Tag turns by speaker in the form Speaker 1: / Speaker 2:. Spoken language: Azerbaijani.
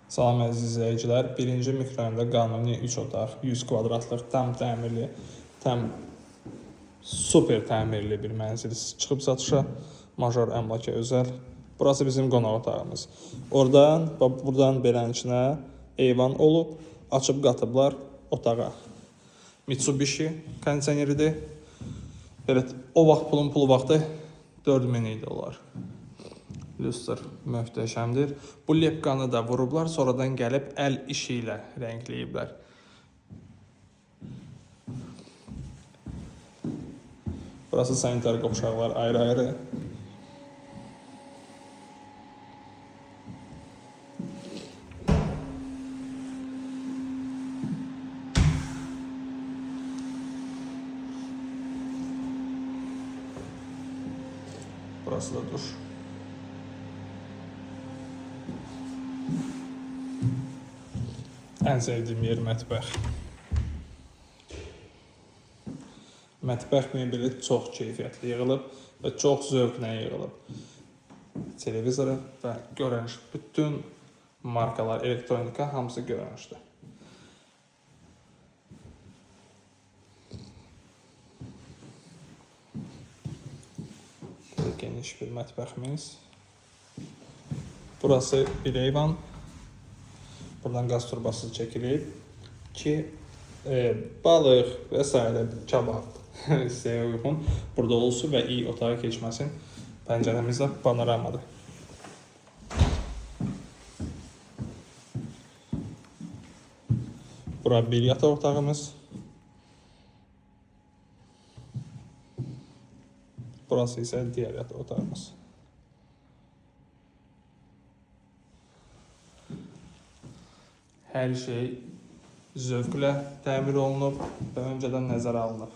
Speaker 1: Salam əziz izləyicilər. Birinci mikrorayonda qanuni 3 otaq, 100 kvadratlıq, tam təmirli, tam super təmirli bir mənzil çıxıb satışa. Major əmlaka özəl. Burası bizim qonaq otağımız. Buradan beləninə eyvan olub, açıb qatıblar otağa. Mitsubishi kondisioneridir. Belə o vaxt pulu vaxtı 4000 idi olar. Lüstr möhtəşəmdir. Bu lepkanı da vurublar, sonradan gəlib əl işi ilə rəngləyiblər. Burası sanitar qovşaqlar ayrı-ayrı. Burası da duş. Ən sevdiyim yer mətbəx. Mətbəx mebeli çox keyfiyyətli yığılıb və çox zövqlə yığılıb. Televizoru və görünüş, bütün markalar, elektronika hamısı görünüşdür. Geniş bir mətbəximiz. Burası bir eyvan. Buradan qaz turbası çəkilib ki, balıq və s. kabab hissəyə uyğun burada olsun və iyi otağa keçməsin. Pəncərəmiz də panoramadır. Bura bir yataq otağımız. Burası isə digər yataq otağımız. Hər şey zövqlə təmir olunub və öncədən nəzərə alınıb.